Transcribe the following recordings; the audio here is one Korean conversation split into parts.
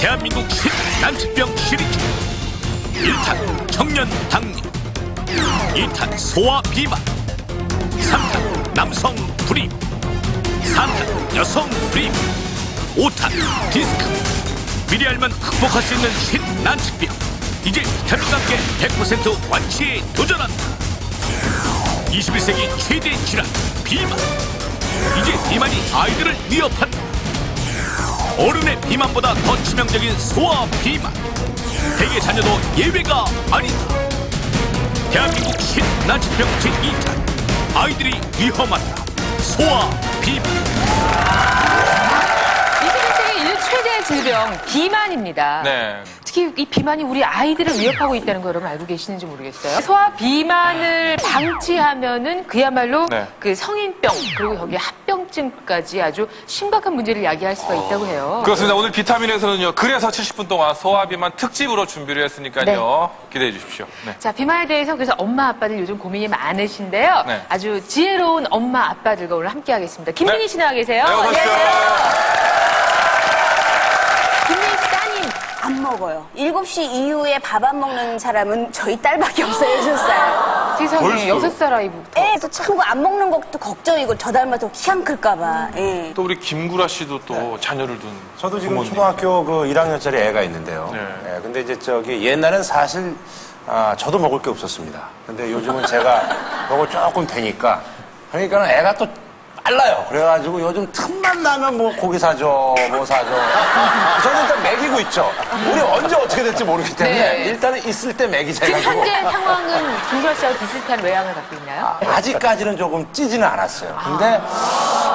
대한민국 난치병 시리즈. 1탄 청년 당뇨, 2탄 소아 비만, 3탄 남성 불임, 4탄 여성 불임, 5탄 디스크. 미리 알면 극복할 수 있는 난치병. 이제 비타민과 함께 100% 완치에 도전한다. 21세기 최대 질환 비만. 이제 비만이 아이들을 위협한다. 어른의 비만보다 더 치명적인 소아 비만. 대개 자녀도 예외가 아니다. 대한민국 난치병 제2탄. 아이들이 위험하다. 소아 비만. 21세기 인류 최대 질병 비만입니다. 네. 특히 이 비만이 우리 아이들을 위협하고 있다는 거 여러분 알고 계시는지 모르겠어요. 소아 비만을 방치하면은 그야말로 네. 그 성인병 그리고 여기 합병증까지 아주 심각한 문제를 야기할 수가 있다고 해요. 그렇습니다. 오늘 비타민에서는요. 그래서 70분 동안 소아 비만 특집으로 준비를 했으니까요. 기대해 주십시오. 네. 자, 비만에 대해서 그래서 엄마 아빠들 요즘 고민이 많으신데요. 네. 아주 지혜로운 엄마 아빠들과 오늘 함께 하겠습니다. 김민희 씨 나와 계세요. 네, 어서 오십시오. 김민희 씨 따님. 안 먹어요. 7시 이후에 밥 안 먹는 사람은 저희 딸밖에 없어요, 6살. 세상에 6살 아이부터. 또 참고 안 먹는 것도 걱정이고 저 닮아서 키 안 클까봐. 예. 또 우리 김구라 씨도 또 자녀를 둔 저도 지금 부모님. 초등학교 그 1학년짜리 애가 있는데요. 네. 예, 근데 이제 옛날엔 사실 저도 먹을 게 없었습니다. 근데 요즘은 제가 먹을 조금 되니까 그러니까 애가 또 빨라요. 그래가지고 요즘 틈만 나면 뭐 고기 사줘, 뭐 사줘. 저는 일단 먹이고 있죠. 우리 언제 어떻게 될지 모르기 때문에 네. 일단은 있을 때 먹이자 지금 해가지고. 현재 상황은 김구라 씨하고 비슷한 외양을 갖고 있나요? 아직까지는 조금 찌지는 않았어요. 근데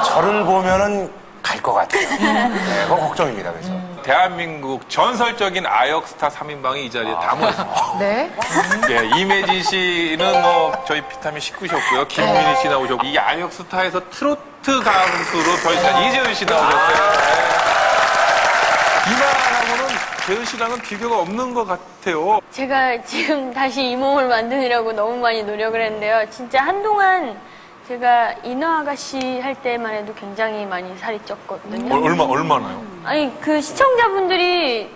저를 보면은 갈 것 같아요. 네, 그거 걱정입니다. 그래서. 대한민국 전설적인 아역 스타 3인방이 이 자리에 다 모였습니다. 네. 예, 이매진 씨는 뭐 저희 비타민 식구셨고요. 김민희 씨 나오셨고 이 아역 스타에서 트로트 가수로 변신한 이재은 씨 나오셨어요. 비만하고는 재은 씨랑은 비교가 없는 것 같아요. 제가 지금 다시 이 몸을 만드느라고 너무 많이 노력을 했는데요. 진짜 한동안 제가 인어 아가씨 할 때만 해도 굉장히 많이 살이 쪘거든요. 얼마나요? 아니, 그 시청자분들이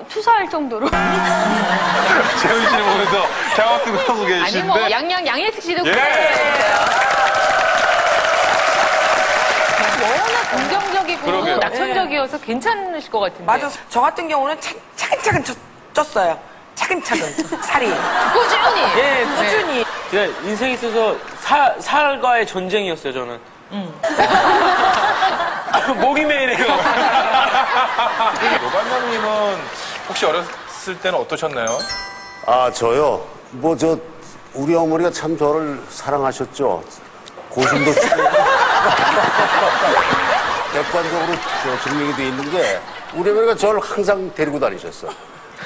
투사할 정도로. 재은 씨는 보면서 자막도 하고 아니 계신데. 뭐 양혜숙 씨도 예. 워낙 긍정적이고 그러게요. 낙천적이어서 괜찮으실 것 같은데. 맞아. 저 같은 경우는 차근차근 쪘어요. 차근차근 살이. 꾸준히. 예, 꾸준히. 제가 인생에 있어서 살과의 전쟁이었어요, 저는. 목이 메이네요. 노반장님은 혹시 어렸을 때는 어떠셨나요? 저요? 우리 어머니가 참 저를 사랑하셨죠. 고심도 치고. 객관적으로 증명이 돼 있는 게, 우리 어머니가 저를 항상 데리고 다니셨어.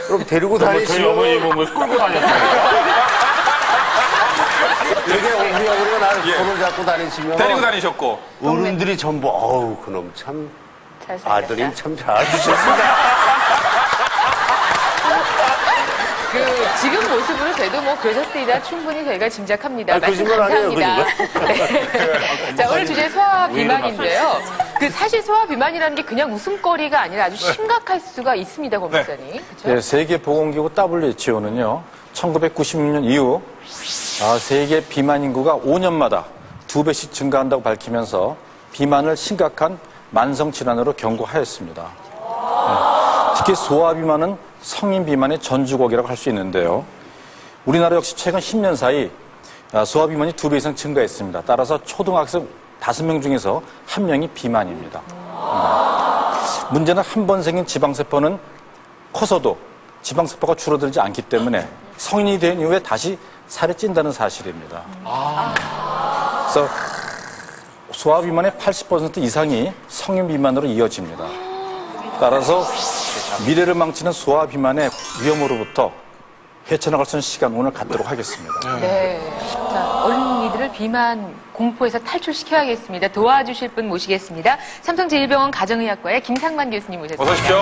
그럼 데리고 다니시면. 저희 어머니 몸을 끌고 다녔어요. 되게 우리 어머니가 나를 손을 잡고 다니시면. 데리고 다니셨고. 어른들이 전부, 어우, 그놈 참. 잘생겼다. 아드님 참 잘 두셨습니다. 지금 모습으로 돼도 뭐 그러셨으리라 충분히 저희가 짐작합니다. 말씀 거짓말 아니에요, 감사합니다. 네. 자, 오늘 주제 소아 비만인데요. 사실 소아 비만이라는 게 그냥 웃음거리가 아니라 아주 심각할 수가 있습니다, 권 박사님. 그렇죠? 네, 세계보건기구 WHO는요, 1996년 이후 세계 비만 인구가 5년마다 2배씩 증가한다고 밝히면서 비만을 심각한 만성질환으로 경고하였습니다. 네, 특히 소아 비만은 성인 비만의 전주곡이라고 할 수 있는데요. 우리나라 역시 최근 10년 사이 소아 비만이 2배 이상 증가했습니다. 따라서 초등학생 5명 중에서 1명이 비만입니다. 문제는 한 번 생긴 지방세포는 커서도 지방세포가 줄어들지 않기 때문에 성인이 된 이후에 다시 살이 찐다는 사실입니다. 그래서 소아 비만의 80% 이상이 성인 비만으로 이어집니다. 따라서 미래를 망치는 소아 비만의 위험으로부터 헤쳐나갈 수 있는 시간 오늘 갖도록 하겠습니다. 네. 자, 어린이들을 비만 공포에서 탈출시켜야겠습니다. 도와주실 분 모시겠습니다. 삼성제일병원 가정의학과의 김상만 교수님 모셨습니다. 어서 오십시오.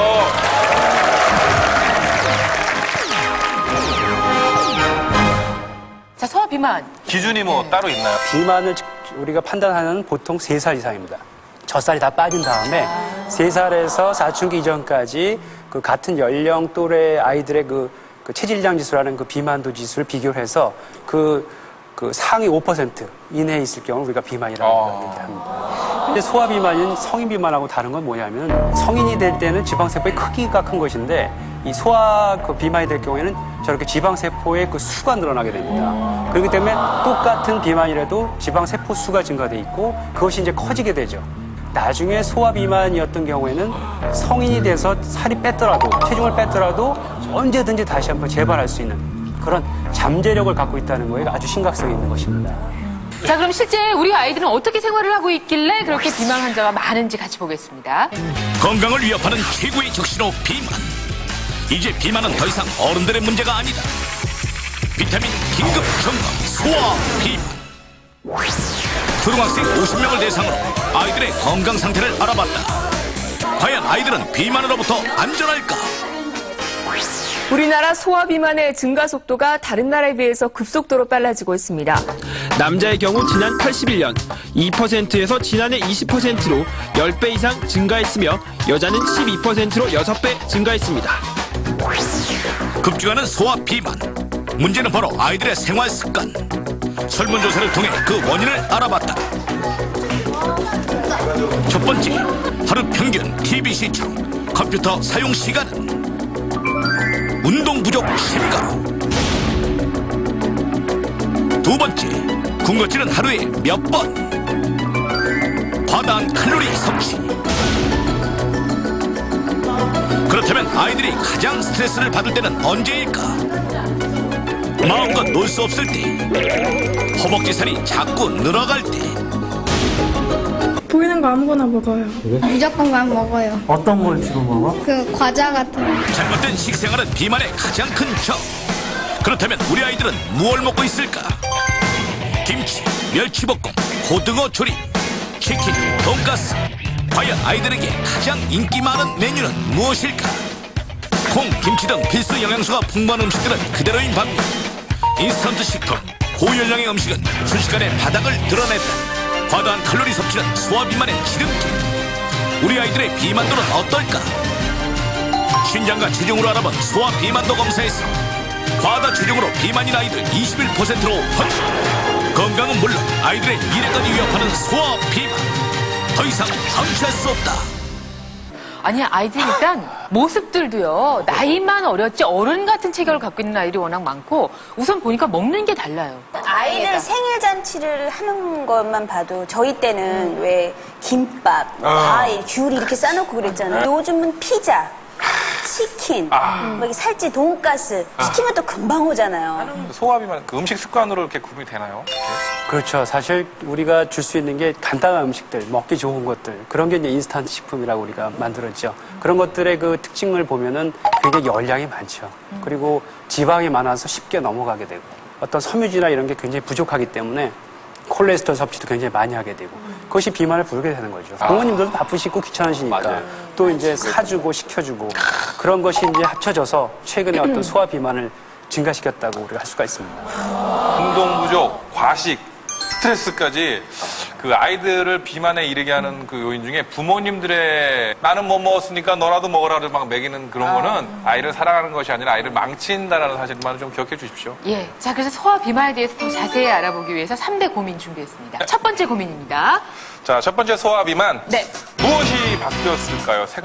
자, 소아 비만. 기준이 뭐 따로 있나요? 비만을 우리가 판단하는 보통 3살 이상입니다. 젖살이 다 빠진 다음에 3살에서 사춘기 이전까지 그 같은 연령 또래 아이들의 그 체질량 지수라는 그 비만도 지수를 비교를 해서 그 상위 5% 이내에 있을 경우 우리가 비만이라고 합니다. 근데 소아 비만인 성인 비만하고 다른 건 뭐냐면 성인이 될 때는 지방세포의 크기가 큰 것인데 이 소아 그 비만이 될 경우에는 저렇게 지방세포의 그 수가 늘어나게 됩니다. 그렇기 때문에 똑같은 비만이라도 지방세포 수가 증가돼 있고 그것이 이제 커지게 되죠. 나중에 소아 비만이었던 경우에는 성인이 돼서 살이 뺐더라도 체중을 뺐더라도 언제든지 다시 한번 재발할 수 있는 그런 잠재력을 갖고 있다는 거에 아주 심각성이 있는 것입니다. 자, 그럼 실제 우리 아이들은 어떻게 생활을 하고 있길래 그렇게 비만 환자가 많은지 같이 보겠습니다. 건강을 위협하는 최고의 적신호 비만. 이제 비만은 더 이상 어른들의 문제가 아니다. 비타민 긴급 점검 소아 비만. 초등학생 50명을 대상으로 아이들의 건강 상태를 알아봤다. 과연 아이들은 비만으로부터 안전할까? 우리나라 소아 비만의 증가 속도가 다른 나라에 비해서 급속도로 빨라지고 있습니다. 남자의 경우 지난 81년 2%에서 지난해 20%로 10배 이상 증가했으며 여자는 12%로 6배 증가했습니다. 급증하는 소아 비만. 문제는 바로 아이들의 생활 습관. 설문조사를 통해 그 원인을 알아봤다. 첫 번째, 하루 평균 TV 시청, 컴퓨터 사용 시간은 운동 부족 심각. 두 번째, 군것질은 하루에 몇 번. 과다한 칼로리 섭취. 그렇다면 아이들이 가장 스트레스를 받을 때는 언제일까? 마음껏 놀 수 없을 때, 허벅지 살이 자꾸 늘어갈 때. 보이는 거 아무거나 먹어요. 무조건 만 먹어요. 어떤 걸 주로 먹어? 그 과자 같은 거. 잘못된 식생활은 비만의 가장 큰 적. 그렇다면 우리 아이들은 무엇을 먹고 있을까? 김치, 멸치볶음, 고등어 조림, 치킨, 돈가스. 과연 아이들에게 가장 인기 많은 메뉴는 무엇일까? 콩, 김치 등 필수 영양소가 풍부한 음식들은 그대로인 반면 인스턴트 식품, 고열량의 음식은 순식간에 바닥을 드러냈다. 과다한 칼로리 섭취는 소아 비만의 지름길. 우리 아이들의 비만도는 어떨까? 신장과 체중으로 알아본 소아 비만도 검사에서 과다 체중으로 비만인 아이들 21%로 헌. 건강은 물론 아이들의 미래까지 위협하는 소아 비만. 더 이상 방치할 수 없다. 아니, 아이들 일단 모습들도요, 나이만 어렸지 어른 같은 체격을 갖고 있는 아이들이 워낙 많고, 우선 보니까 먹는 게 달라요. 아이들 생일 잔치를 하는 것만 봐도 저희 때는 왜 김밥, 과일, 귤 이렇게 싸놓고 그랬잖아요. 요즘은 피자, 치킨, 뭐 이렇게 살찌 돈가스 시키면 또 금방 오잖아요. 소아 비만 그 음식 습관으로 이렇게 구분이 되나요? 그렇죠. 사실 우리가 줄 수 있는 게 간단한 음식들, 먹기 좋은 것들, 그런 게 이제 인스턴트 식품이라고 우리가 만들었죠. 그런 것들의 그 특징을 보면은 굉장히 열량이 많죠. 그리고 지방이 많아서 쉽게 넘어가게 되고, 어떤 섬유질이나 이런 게 굉장히 부족하기 때문에 콜레스테롤 섭취도 굉장히 많이 하게 되고, 그것이 비만을 부르게 되는 거죠. 부모님들도 바쁘시고 귀찮으시니까 또 이제 사주고 시켜주고, 그런 것이 이제 합쳐져서 최근에 어떤 소아 비만을 증가시켰다고 우리가 할 수가 있습니다. 운동 부족, 과식, 스트레스까지 그 아이들을 비만에 이르게 하는 그 요인 중에 부모님들의 나는 뭐 먹었으니까 너라도 먹으라를 막 먹이는 그런 거는 아이를 사랑하는 것이 아니라 아이를 망친다라는 사실만 좀 기억해 주십시오. 예. 자, 그래서 소아 비만에 대해서 더 자세히 알아보기 위해서 3대 고민 준비했습니다. 첫 번째 고민입니다. 자, 첫 번째 소아 비만. 네. 무엇이 바뀌었을까요?